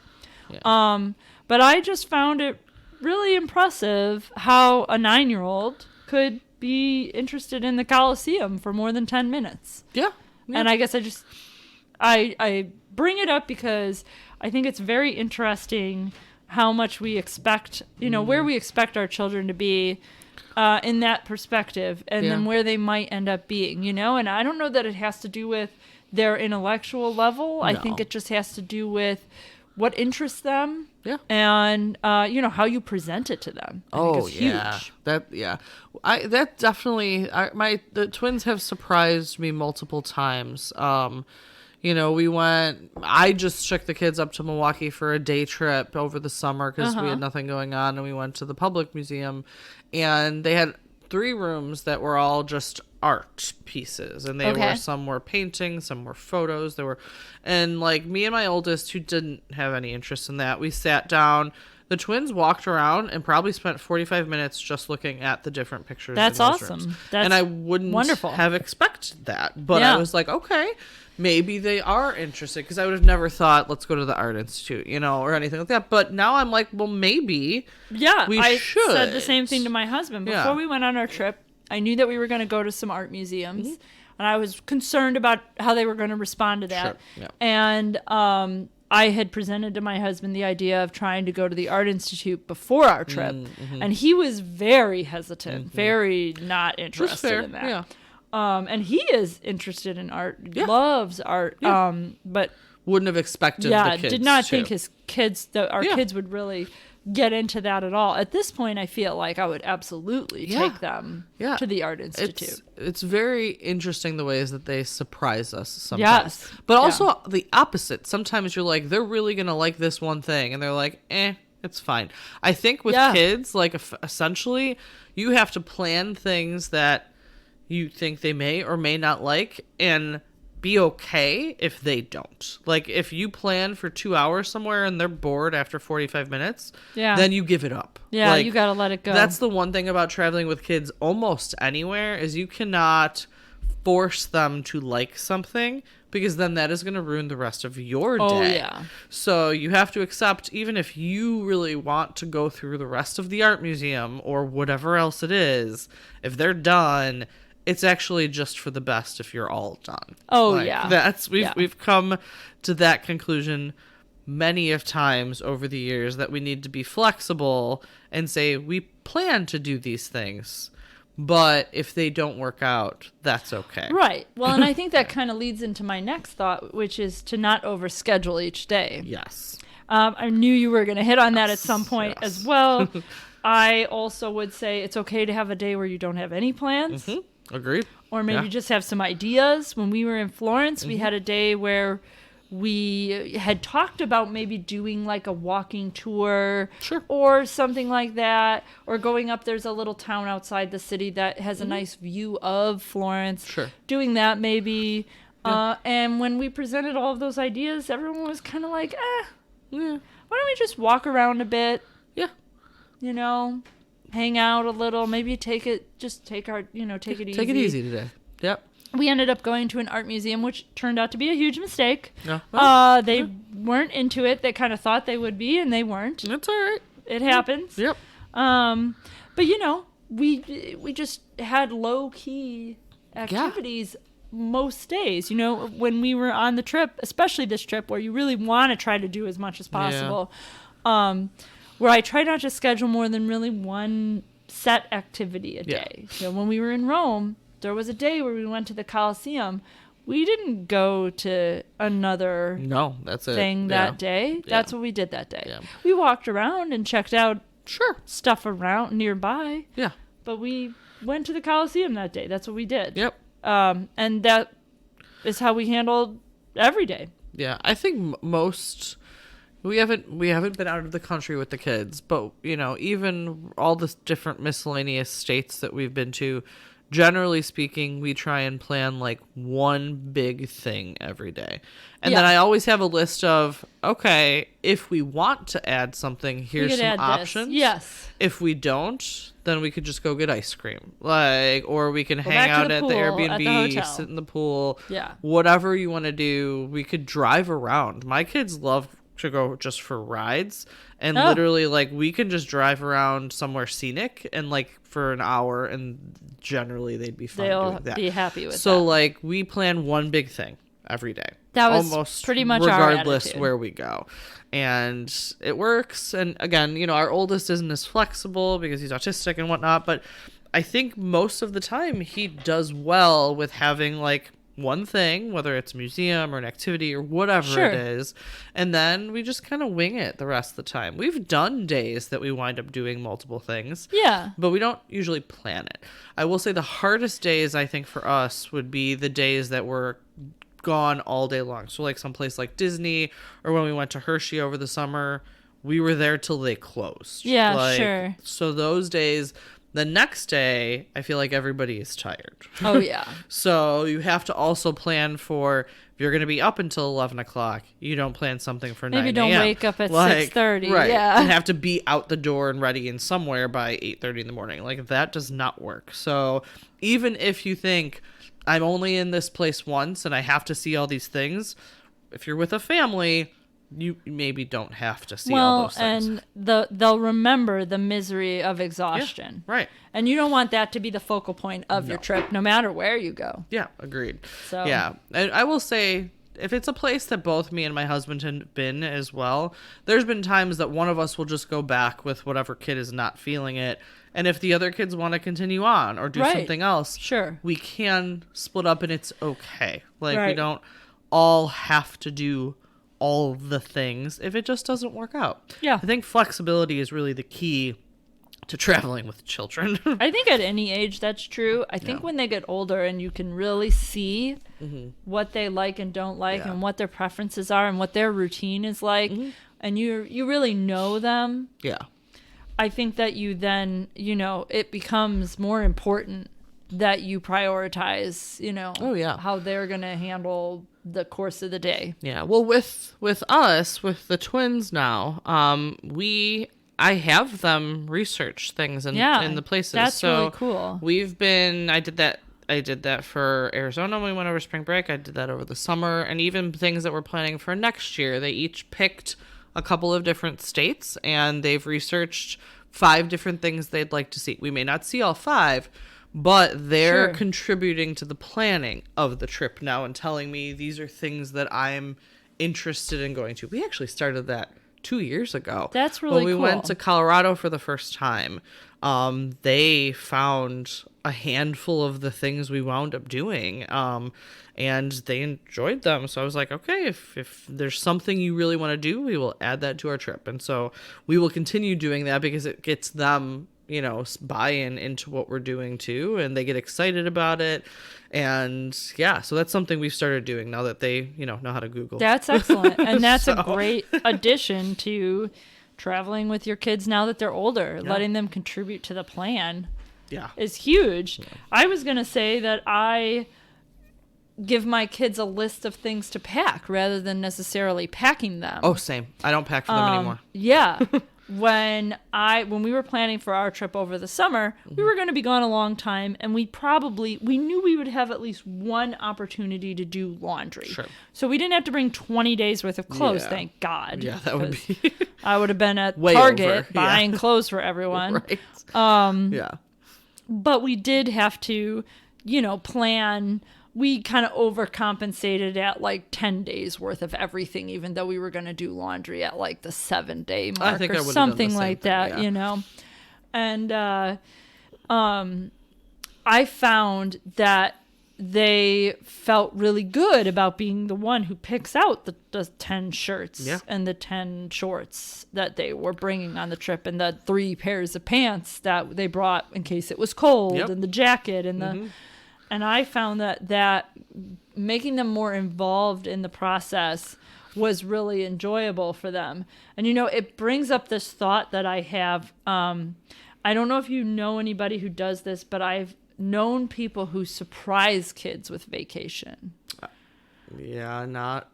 Yeah. But I just found it really impressive how a 9-year-old could be interested in the Coliseum for more than 10 minutes. Yeah. And I guess I bring it up because I think it's very interesting how much we expect, where we expect our children to be in that perspective, and then where they might end up being, and I don't know that it has to do with their intellectual level. No. I think it just has to do with what interests them and, how you present it to them. I think it's huge. That definitely, the twins have surprised me multiple times. I just took the kids up to Milwaukee for a day trip over the summer because we had nothing going on, and we went to the public museum, and they had 3 rooms that were all just art pieces, and some were paintings, some were photos. And like me and my oldest, who didn't have any interest in that, we sat down. The twins walked around and probably spent 45 minutes just looking at the different pictures. That's awesome. And I wouldn't have expected that, but I was like, okay, maybe they are interested, because I would have never thought, let's go to the Art Institute, or anything like that. But now I'm like, well, maybe we should. I said the same thing to my husband. Before we went on our trip, I knew that we were going to go to some art museums, and I was concerned about how they were going to respond to that. Sure. Yeah. And I had presented to my husband the idea of trying to go to the Art Institute before our trip, and he was very hesitant, very not interested in that. Yeah. And he is interested in art, loves art, but wouldn't have expected the kids did not think his kids, our kids would really get into that at all. At this point, I feel like I would absolutely take them to the Art Institute. It's very interesting the ways that they surprise us sometimes. Yes. But also the opposite. Sometimes you're like, they're really going to like this one thing, and they're like, it's fine. I think with kids, like essentially, you have to plan things that you think they may or may not like, and be okay if they don't. Like, if you plan for 2 hours somewhere and they're bored after 45 minutes, then you give it up. Yeah, you gotta let it go. That's the one thing about traveling with kids almost anywhere, is you cannot force them to like something, because then that is going to ruin the rest of your day. Oh, yeah. So you have to accept, even if you really want to go through the rest of the art museum or whatever else it is, if they're done, it's actually just for the best if you're all done. Oh, yeah. We've come to that conclusion many of times over the years, that we need to be flexible and say, we plan to do these things, but if they don't work out, that's okay. Right. Well, and I think that kind of leads into my next thought, which is to not overschedule each day. Yes. I knew you were going to hit on that at some point as well. I also would say it's okay to have a day where you don't have any plans. Agreed. Or maybe just have some ideas. When we were in Florence, we had a day where we had talked about maybe doing like a walking tour or something like that, or going up. There's a little town outside the city that has a nice view of Florence. Doing that maybe. And when we presented all of those ideas, everyone was kind of like, why don't we just walk around a bit? Hang out a little, maybe take it easy. Take it easy today. Yep. We ended up going to an art museum, which turned out to be a huge mistake. They weren't into it. They kind of thought they would be, and they weren't. That's all right. It happens. Yep. But we just had low key activities most days. When we were on the trip, especially this trip where you really want to try to do as much as possible. Where I try not to schedule more than really one set activity a day. When we were in Rome, there was a day where we went to the Coliseum. We didn't go to another thing that day. That's what we did that day. We walked around and checked out stuff around nearby. But we went to the Coliseum that day. That's what we did. And that is how we handled every day. Yeah, I think most... We haven't been out of the country with the kids, but even all the different miscellaneous states that we've been to, generally speaking, we try and plan like one big thing every day. And then I always have a list of, okay, if we want to add something, here's some options. Yes. If we don't, then we could just go get ice cream. Or we can hang out at the Airbnb, sit in the pool. Yeah. Whatever you want to do. We could drive around. My kids love to go just for rides. And literally, like, we can just drive around somewhere scenic and, like, for an hour, and generally they'd be fine doing that. They'll be happy with that. So, like, we plan one big thing every day. That was almost pretty much our regardless attitude. Where we go. And it works. And, again, you know, our oldest isn't as flexible because he's autistic and whatnot, but I think most of the time he does well with having, like, one thing, whether it's a museum or an activity or whatever it is, and then we just kind of wing it the rest of the time. We've done days that we wind up doing multiple things, but we don't usually plan it. I will say the hardest days, I think, for us would be the days that we're gone all day long. So like someplace like Disney, or when we went to Hershey over the summer, we were there till they closed. So those days, the next day, I feel like everybody is tired. Oh, yeah. So you have to also plan for, if you're going to be up until 11 o'clock, you don't plan something for 9 a.m. Maybe don't wake up at 6:30. Right. Yeah. And have to be out the door and ready and somewhere by 8:30 in the morning. Like, that does not work. So even if you think, I'm only in this place once and I have to see all these things, if you're with a family, you maybe don't have to see all those things. And they'll remember the misery of exhaustion. Yeah, right. And you don't want that to be the focal point of your trip, no matter where you go. Yeah, agreed. So yeah, and I will say, if it's a place that both me and my husband have been as well, there's been times that one of us will just go back with whatever kid is not feeling it. And if the other kids want to continue on or do something else, we can split up and it's okay. Like, we don't all have to do all the things if it just doesn't work out. Yeah. I think flexibility is really the key to traveling with children. I think at any age that's true. I think when they get older and you can really see what they like and don't like and what their preferences are and what their routine is like, and you really know them. Yeah. I think that you then, you know, it becomes more important that you prioritize, you know, how they're going to handle the course of the day. Yeah. Well, with us, with the twins now, I have them research things in the places. That's really cool. I did that for Arizona when we went over spring break. I did that over the summer, and even things that we're planning for next year. They each picked a couple of different states, and they've researched 5 different things they'd like to see. We may not see all 5, but they're contributing to the planning of the trip now and telling me these are things that I'm interested in going to. We actually started that 2 years ago. That's really cool. When we went to Colorado for the first time, they found a handful of the things we wound up doing, and they enjoyed them. So I was like, okay, if there's something you really want to do, we will add that to our trip. And so we will continue doing that because it gets them, you know, buy-in into what we're doing too, and they get excited about it. And yeah, so that's something we've started doing now that they, you know how to Google. That's excellent. And that's a great addition to traveling with your kids now that they're older. Letting them contribute to the plan is huge. I was going to say that I give my kids a list of things to pack rather than necessarily packing them. Oh, same. I don't pack for them anymore. Yeah. When we were planning for our trip over the summer, we were going to be gone a long time, and we knew we would have at least one opportunity to do laundry. Sure. So we didn't have to bring 20 days worth of clothes, thank God. Yeah, that would be... I would have been at Way Target over. buying clothes for everyone. Right. But we did have to, plan. We kind of overcompensated at like 10 days worth of everything, even though we were going to do laundry at like the 7-day mark, I think or something like that, And I found that they felt really good about being the one who picks out the 10 shirts and the 10 shorts that they were bringing on the trip, and the 3 pairs of pants that they brought in case it was cold, and the jacket and the... And I found that making them more involved in the process was really enjoyable for them. And, it brings up this thought that I have. I don't know if you know anybody who does this, but I've known people who surprise kids with vacation. Yeah, not.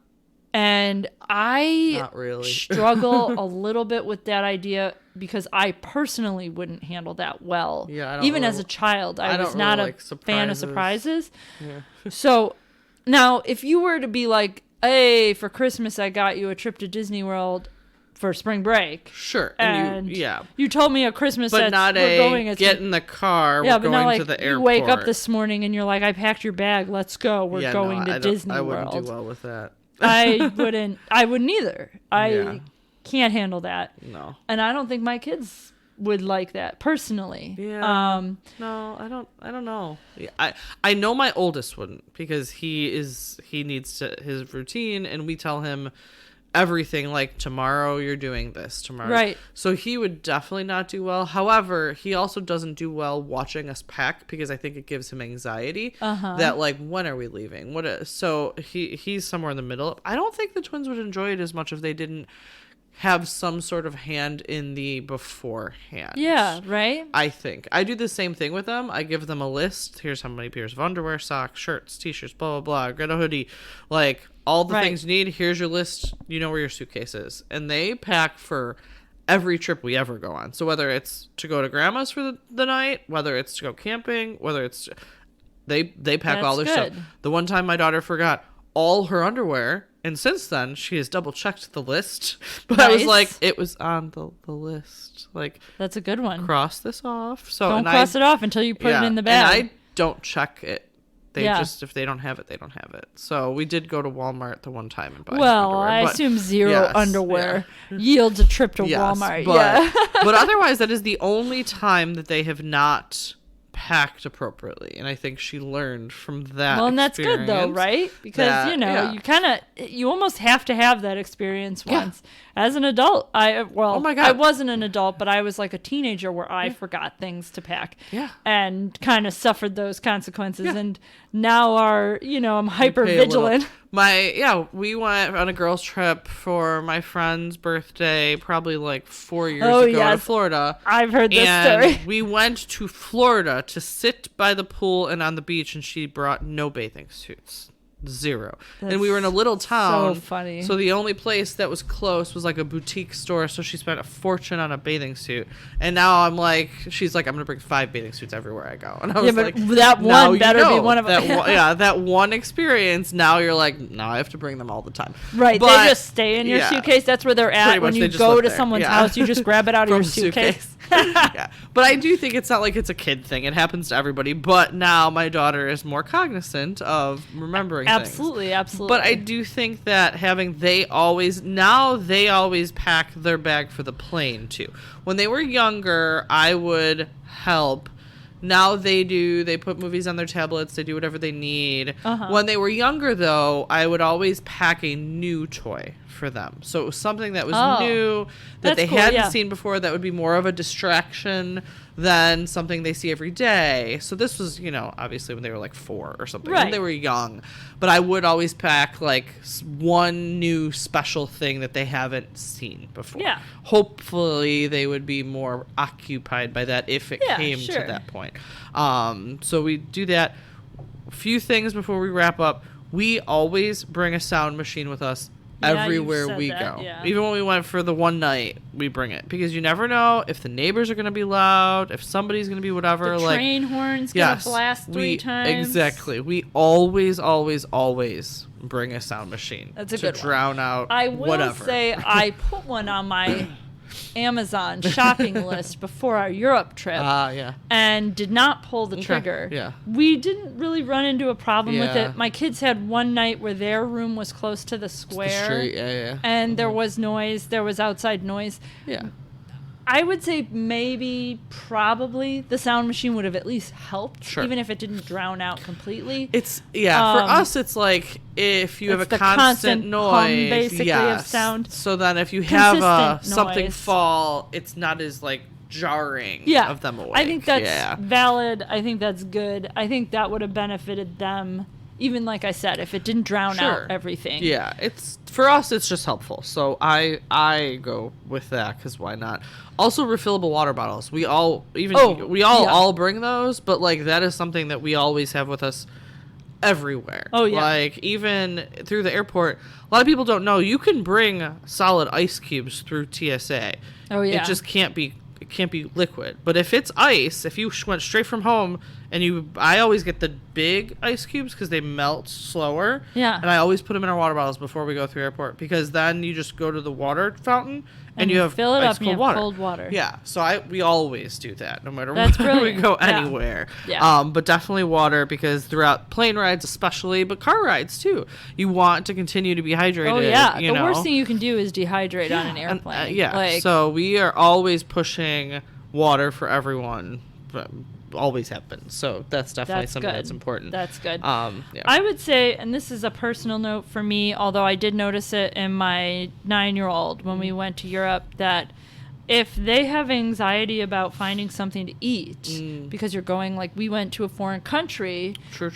And I not really. struggle a little bit with that idea because I personally wouldn't handle that well. Yeah, even as a child, I was not a fan of surprises. Yeah. So now, if you were to be like, hey, for Christmas, I got you a trip to Disney World for spring break. Sure. And you, you told me a Christmas but not we're going get in the car, yeah, we're but going not like to the airport. You wake up this morning and you're like, I packed your bag, let's go. We're going to Disney World. I wouldn't do well with that. I wouldn't either. I can't handle that. No. And I don't think my kids would like that personally. Yeah. No, I don't know. I know my oldest wouldn't because he needs his routine, and we tell him everything, like, tomorrow you're doing this, tomorrow. Right. So he would definitely not do well. However, he also doesn't do well watching us pack because I think it gives him anxiety that, like, when are we leaving? So he's somewhere in the middle. I don't think the twins would enjoy it as much if they didn't have some sort of hand in the beforehand. Yeah, right? I think. I do the same thing with them. I give them a list. Here's how many pairs of underwear, socks, shirts, t-shirts, blah, blah, blah. Get a hoodie. Like, all the things you need. Here's your list. You know where your suitcase is. And they pack for every trip we ever go on. So whether it's to go to grandma's for the night, whether it's to go camping, whether it's... They pack all their stuff. The one time my daughter forgot all her underwear... And since then, she has double-checked the list. But I was like, it was on the list. Like, that's a good one. Cross this off. So don't cross it off until you put it in the bag. And I don't check it. They just, if they don't have it, they don't have it. So we did go to Walmart the one time and buy underwear. I assume zero underwear yields a trip to Walmart. But otherwise, that is the only time that they have not packed appropriately, and I think she learned from that. Well, and that's good though, right? Because you almost have to have that experience once. As an adult, I wasn't an adult, but I was like a teenager where I forgot things to pack, and kind of suffered those consequences. And now I'm hyper vigilant. We went on a girls' trip for my friend's birthday, probably like 4 years ago to Florida. I've heard this story. We went to Florida to sit by the pool and on the beach, and she brought no bathing suits. Zero. And we were in a little town. So funny. So the only place that was close was like a boutique store. So she spent a fortune on a bathing suit. And now she's like, I'm going to bring 5 bathing suits everywhere I go. And I was like, that one better be one of them. That one experience. Now you're like, no, I have to bring them all the time. Right. But, they just stay in your suitcase. That's where they're at. When you go to someone's house, you just grab it out of your suitcase. But I do think it's not like it's a kid thing. It happens to everybody. But now my daughter is more cognizant of remembering things. Absolutely. But I do think that they always pack their bag for the plane too. When they were younger, I would help. Now they do. They put movies on their tablets. They do whatever they need. When they were younger, though, I would always pack a new toy for them. So it was something that was new that they hadn't seen before, that would be more of a distraction than something they see every day. So this was, obviously when they were like 4 or something. When they were young. But I would always pack like one new special thing that they haven't seen before. Yeah. Hopefully they would be more occupied by that if it came to that point. So we do that. A few things before we wrap up. We always bring a sound machine with us everywhere we go. Even when we went for the one night, we bring it because you never know if the neighbors are going to be loud, if somebody's going to be whatever. The train horn's going to blast 3 times. Exactly. We always bring a sound machine. That's a good to drown out I will whatever. Say I put one on my Amazon shopping list before our Europe trip and did not pull the trigger. Yeah. We didn't really run into a problem with it. My kids had one night where their room was close to the square. The street, and there was noise. There was outside noise. Yeah. I would say probably the sound machine would have at least helped, even if it didn't drown out completely. It's for us. It's like if you have a constant noise, hum, basically of sound. So then if you have something fall, it's not as like jarring of them awake. I think that's valid. I think that's good. I think that would have benefited them even like I said, if it didn't drown out everything. Yeah, it's for us. It's just helpful. So I go with that because why not? Also, refillable water bottles. We all all bring those, but like that is something that we always have with us everywhere. Oh yeah, like even through the airport. A lot of people don't know you can bring solid ice cubes through TSA. Oh yeah, it just can't be liquid. But if it's ice, if you went straight from home and I always get the big ice cubes because they melt slower. Yeah. And I always put them in our water bottles before we go through airport because then you just go to the water fountain and you have fill it ice up and you have cold water. Yeah. So we always do that no matter where we go anywhere. Yeah. But definitely water because throughout plane rides especially, but car rides too, you want to continue to be hydrated. Oh yeah. The worst thing you can do is dehydrate on an airplane. So we are always pushing water for everyone. Always have been. So that's definitely something that's important. That's good. I would say, and this is a personal note for me, although I did notice it in my 9-year-old when we went to Europe, that if they have anxiety about finding something to eat because you're going, like we went to a foreign country, true.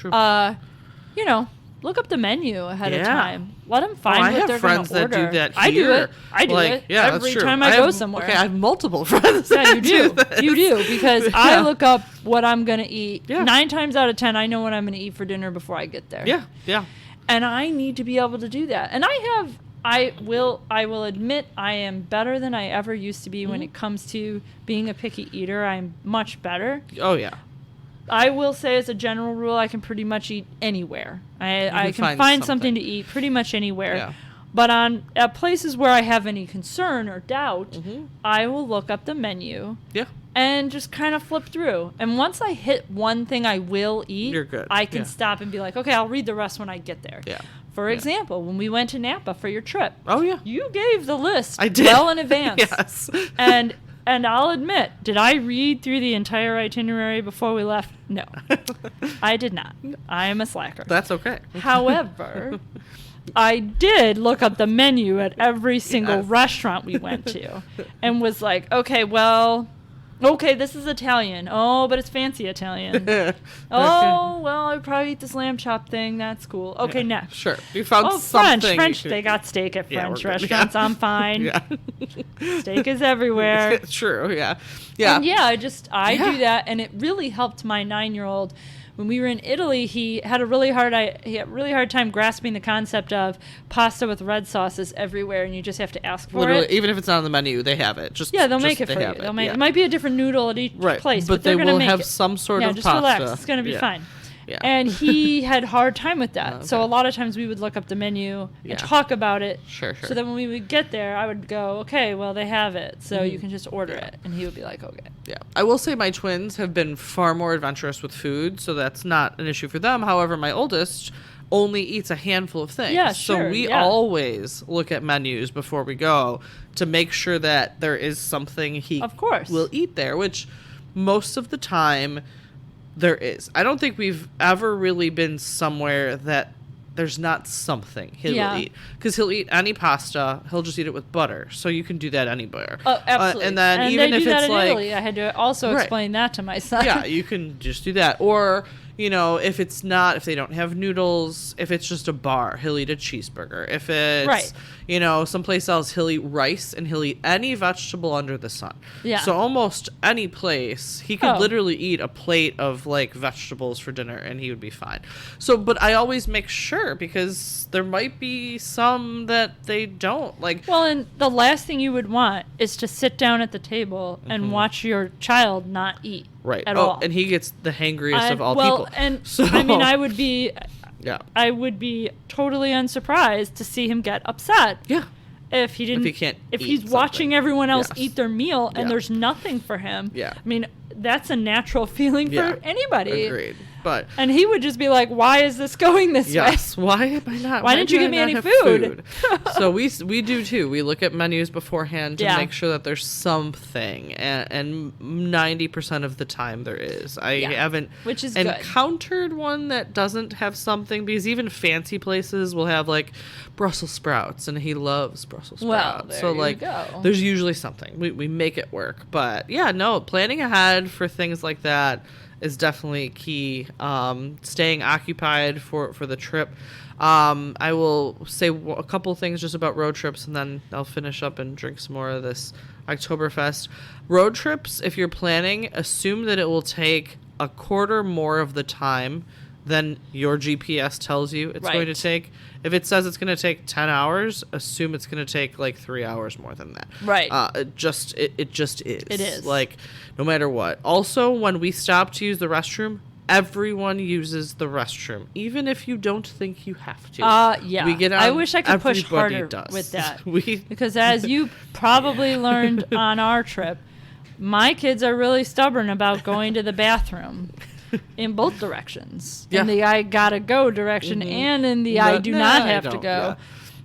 Look up the menu ahead of time. Let them find what they're going to order. I have friends that do that here. I do it every time I go somewhere. Okay, I have multiple friends. Yeah, you do. You do because I look up what I'm going to eat. Yeah. 9 times out of 10, I know what I'm going to eat for dinner before I get there. Yeah. And I need to be able to do that. And I will admit I am better than I ever used to be when it comes to being a picky eater. I'm much better. Oh yeah. I will say as a general rule, I can pretty much eat anywhere. I can find something to eat pretty much anywhere. Yeah. But at places where I have any concern or doubt, I will look up the menu. Yeah. And just kind of flip through. And once I hit one thing I will eat, you're good. I can stop and be like, okay, I'll read the rest when I get there. Yeah. For example, when we went to Napa for your trip. Oh, yeah. You gave the list I did. well in advance. Yes. And I'll admit, did I read through the entire itinerary before we left? No. I did not. I am a slacker. That's okay. However, I did look up the menu at every single restaurant we went to and was like, okay, this is Italian. Oh, but it's fancy Italian. Oh, well, I'd probably eat this lamb chop thing. That's cool. Okay, next. Sure. You found something. French. They got steak at French restaurants. Yeah. I'm fine. Yeah. Steak is everywhere. True, yeah. Yeah. And I do that, and it really helped my 9-year-old. When we were in Italy, he had a really hard time grasping the concept of pasta with red sauces everywhere, and you just have to ask for it. Even if it's not on the menu, they have it. They'll make it for you. It might be a different noodle at each place, but they they're will make have it. some sort of just pasta. relax. It's going to be fine. Yeah. And he had a hard time with that. Okay. So a lot of times we would look up the menu and talk about it. Sure. So then when we would get there, I would go, okay, well, they have it. So you can just order it. And he would be like, okay. Yeah. I will say my twins have been far more adventurous with food, so that's not an issue for them. However, my oldest only eats a handful of things. Yeah, sure. So we always look at menus before we go to make sure that there is something he will eat there, which most of the time there is. I don't think we've ever really been somewhere that there's not something he will eat. Because he'll eat any pasta, he'll just eat it with butter. So you can do that anywhere. Oh, absolutely. And then even if it's like Italy, I had to also explain that to my son. Yeah, you can just do that. Or if they don't have noodles, if it's just a bar, he'll eat a cheeseburger. If it's, someplace else, he'll eat rice and he'll eat any vegetable under the sun. Yeah. So almost any place, he could literally eat a plate of vegetables for dinner and he would be fine. So, but I always make sure because there might be some that they don't like. Well, and the last thing you would want is to sit down at the table and watch your child not eat. Right. At all. And he gets the hangriest of all people. And so, I would be totally unsurprised to see him get upset. Yeah. If he's watching everyone else eat their meal and there's nothing for him. Yeah. I mean, that's a natural feeling for anybody. Agreed. And he would just be like, why is this going this way? Yes. Why am I not? Why didn't you give me any food? So we do too. We look at menus beforehand to make sure that there's something, and 90% of the time there is. I haven't encountered one that doesn't have something, because even fancy places will have Brussels sprouts, and he loves Brussels sprouts. Well, there you go. There's usually something. We make it work. But planning ahead for things like that is definitely key. Staying occupied for the trip. I will say a couple things just about road trips, and then I'll finish up and drink some more of this Oktoberfest. Road trips, if you're planning, assume that it will take a quarter more of the time than your GPS tells you it's going to take. If it says it's going to take 10 hours, assume it's going to take like 3 hours more than that. Right. It just is. It is. Like, no matter what. Also, when we stop to use the restroom, everyone uses the restroom, even if you don't think you have to. Yeah. We get on, I wish I could push harder does. with that. Because as you probably learned on our trip, my kids are really stubborn about going to the bathroom in both directions. Yeah. In the I gotta go direction and in the I do not have to go. Yeah.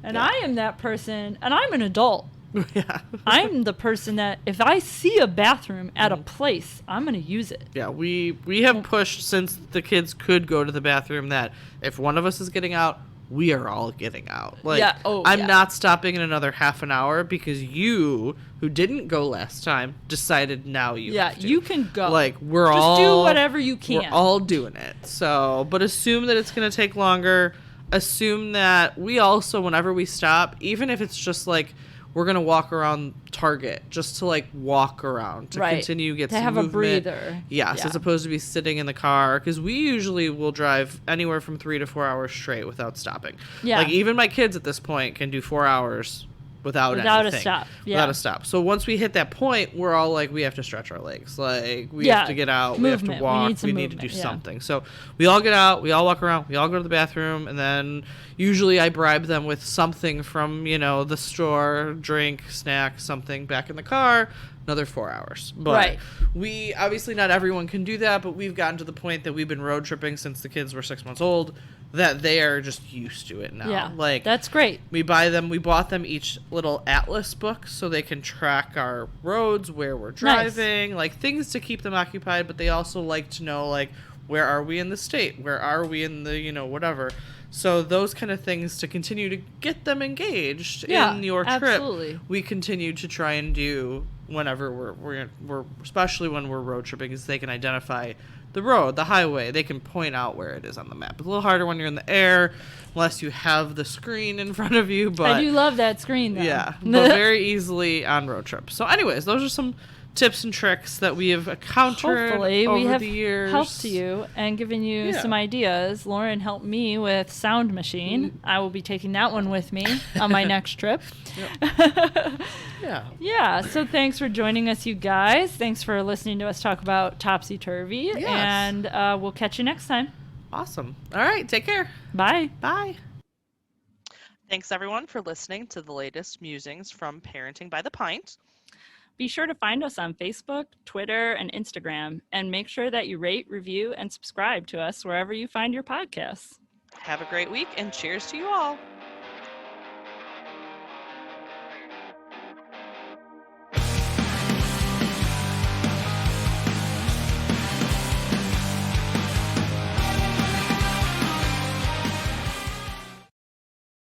And I am that person, and I'm an adult. Yeah. I'm the person that if I see a bathroom at a place, I'm going to use it. Yeah, we have pushed since the kids could go to the bathroom that if one of us is getting out, we are all getting out. Like, I'm not stopping in another half an hour because you, who didn't go last time, decided now you have to. You can go. Like, just do whatever you can. We're all doing it. So, but assume that it's going to take longer. Assume that we also, whenever we stop, even if it's just like, we're going to walk around Target just to like walk around to continue get to some have movement. A breather. Yes, as opposed to be sitting in the car, because we usually will drive anywhere from 3 to 4 hours straight without stopping. Yeah. Like even my kids at this point can do 4 hours without anything. A stop. Yeah. Without a stop. So once we hit that point, we're all like, we have to stretch our legs. Like we have to get out. Movement. We have to walk. We need to do something. So we all get out. We all walk around. We all go to the bathroom. And then usually I bribe them with something from, the store, drink, snack, something back in the car. Another 4 hours. But we, obviously not everyone can do that, but we've gotten to the point that we've been road tripping since the kids were 6 months old, that they are just used to it now. Yeah, like that's great. We bought them each little atlas book so they can track our roads, where we're driving, like things to keep them occupied, but they also like to know, like, where are we in the state? Where are we in the, whatever. So those kind of things to continue to get them engaged in your trip. Absolutely. We continue to try and do whenever we're especially when we're road tripping, is they can identify the road, the highway. They can point out where it is on the map. It's a little harder when you're in the air, unless you have the screen in front of you. But I do love that screen, though. Yeah, but very easily on road trips. So anyways, those are some tips and tricks that we have encountered Hopefully over we have the years. helped you and given you some ideas. Lauren helped me with Sound Machine. I will be taking that one with me on my next trip. Yeah, so thanks for joining us, you guys. Thanks for listening to us talk about Topsy Turvy. Yes. And we'll catch you next time. Awesome. All right, take care. Bye. Bye. Thanks, everyone, for listening to the latest musings from Parenting by the Pint. Be sure to find us on Facebook, Twitter, and Instagram, and make sure that you rate, review, and subscribe to us wherever you find your podcasts. Have a great week, and cheers to you all.